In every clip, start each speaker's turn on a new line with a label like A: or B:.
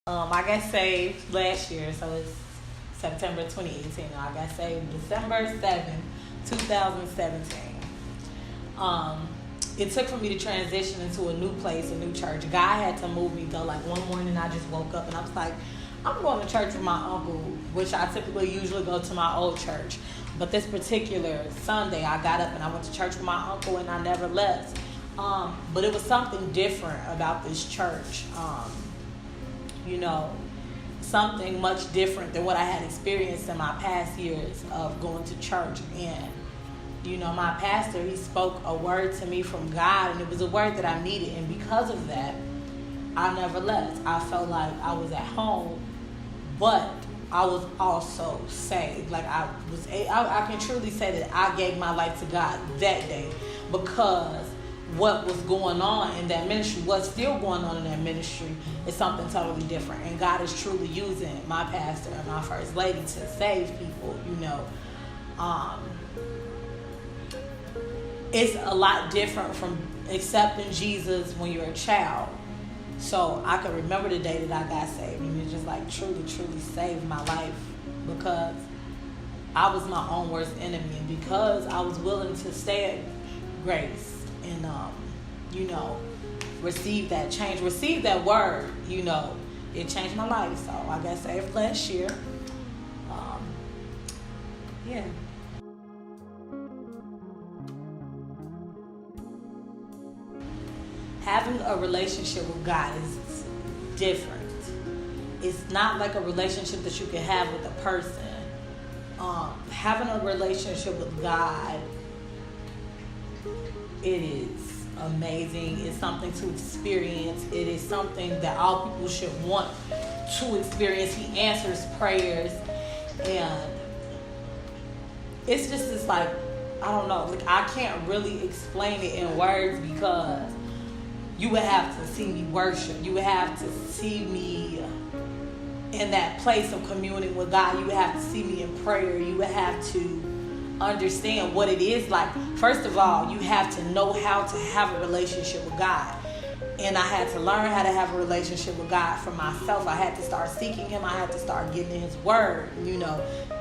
A: I got saved last year, so it's September 2018. I got saved December 7th, 2017. It took for me to transition into a new place, a new church. God had to move me though. Like one morning I just woke up and I was like, I'm going to church with my uncle, which I typically usually go to my old church. But this particular Sunday I got up and I went to church with my uncle and I never left. But it was something different about this church. Something much different than what I had experienced in my past years of going to church. And my pastor, he spoke a word to me from God, and it was a word that I needed. And because of that, I never left. I felt like I was at home, but I was also saved. Like I can truly say that I gave my life to God that day, because what was going on in that ministry, what's still going on in that ministry, is something totally different. And God is truly using my pastor and my first lady to save people. It's a lot different from accepting Jesus when you're a child. So I can remember the day that I got saved, and it just like truly saved my life, because I was my own worst enemy, and because I was willing to stay at Grace and receive that change, receive that word, it changed my life. So I got saved last year. Yeah. Having a relationship with God is different. It's not like a relationship that you can have with a person. Having a relationship with God, it is amazing. It's something to experience. It is something that all people should want to experience. He answers prayers, and it's like, I don't know, like I can't really explain it in words, because you would have to see me worship. You would have to see me in that place of communing with God. You would have to see me in prayer. You would have to understand what it is like. First of all, you have to know how to have a relationship with God. And I had to learn how to have a relationship with God for myself. I had to start seeking Him. I had to start getting in His Word.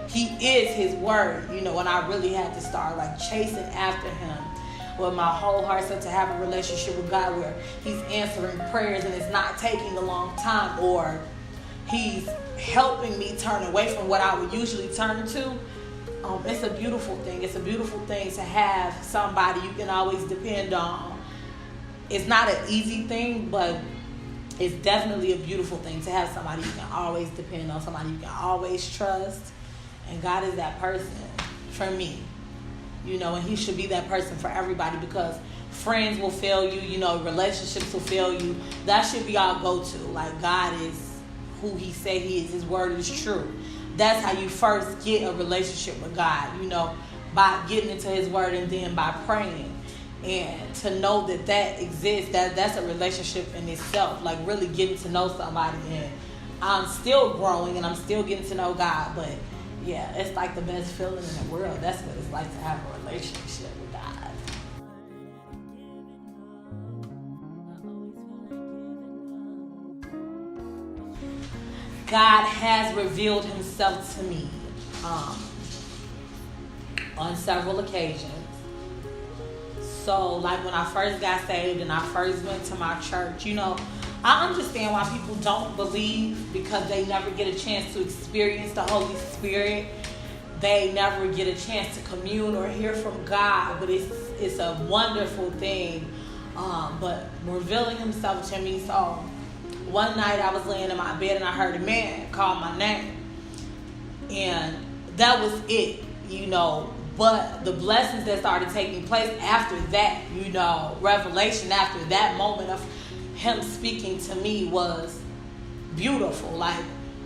A: He is His Word. And I really had to start like chasing after Him with my whole heart, so to have a relationship with God where He's answering prayers and it's not taking a long time, or He's helping me turn away from what I would usually turn to. It's a beautiful thing. It's a beautiful thing to have somebody you can always depend on. It's not an easy thing, but it's definitely a beautiful thing to have somebody you can always depend on, somebody you can always trust. And God is that person for me. And He should be that person for everybody, because friends will fail you, relationships will fail you. That should be our go-to. Like, God is who He say He is. His word is true. That's how you first get a relationship with God, by getting into His word, and then by praying. And to know that exists, that's a relationship in itself, like really getting to know somebody. And I'm still growing and I'm still getting to know God, but yeah, it's like the best feeling in the world. That's what it's like to have a relationship with God. God has revealed Himself to me on several occasions. So, like when I first got saved and I first went to my church, I understand why people don't believe, because they never get a chance to experience the Holy Spirit. They never get a chance to commune or hear from God, but it's a wonderful thing. But revealing Himself to me. So one night I was laying in my bed and I heard a man call my name, and that was it, But the blessings that started taking place after that, revelation after that moment of Him speaking to me was beautiful. Like,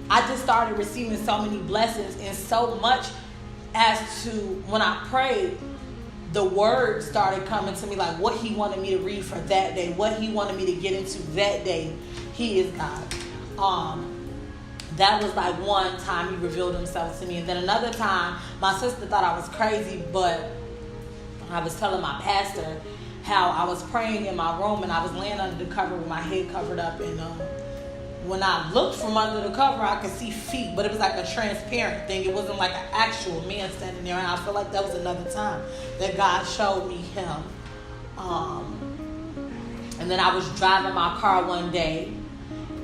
A: I just started receiving so many blessings, and so much as to when I prayed, the word started coming to me, like what He wanted me to read for that day, what He wanted me to get into that day. He is God. That was like one time He revealed Himself to me. And then another time, my sister thought I was crazy, but I was telling my pastor how I was praying in my room, and I was laying under the cover with my head covered up, and when I looked from under the cover, I could see feet, but it was like a transparent thing. It wasn't like an actual man standing there. And I feel like that was another time that God showed me him. And then I was driving my car one day,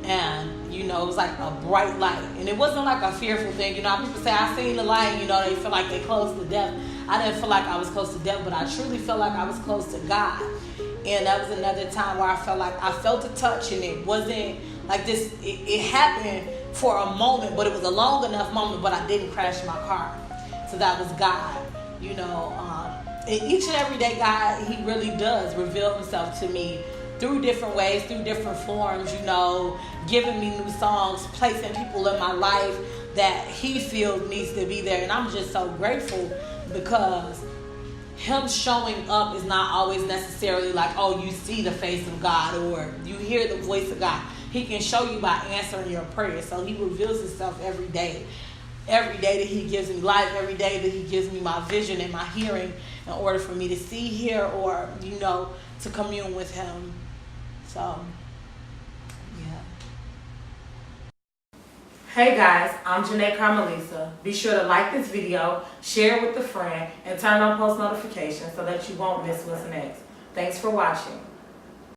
A: and it was like a bright light, and it wasn't like a fearful thing. People say I seen the light, they feel like they close to death. I didn't feel like I was close to death, but I truly felt like I was close to God. And that was another time where I felt like I felt a touch, and it wasn't like this. It happened for a moment, but it was a long enough moment, but I didn't crash my car. So that was God. And each and every day, God, he really does reveal himself to me through different ways, through different forms, giving me new songs, placing people in my life that he feels needs to be there. And I'm just so grateful, because him showing up is not always necessarily like, oh, you see the face of God or you hear the voice of God. He can show you by answering your prayers. So he reveals himself every day. Every day that he gives me life, every day that he gives me my vision and my hearing in order for me to see, hear, or, to commune with him. So, yeah. Hey guys, I'm Janae Carmelisa. Be sure to like this video, share it with a friend, and turn on post notifications so that you won't miss what's next. Thanks for watching.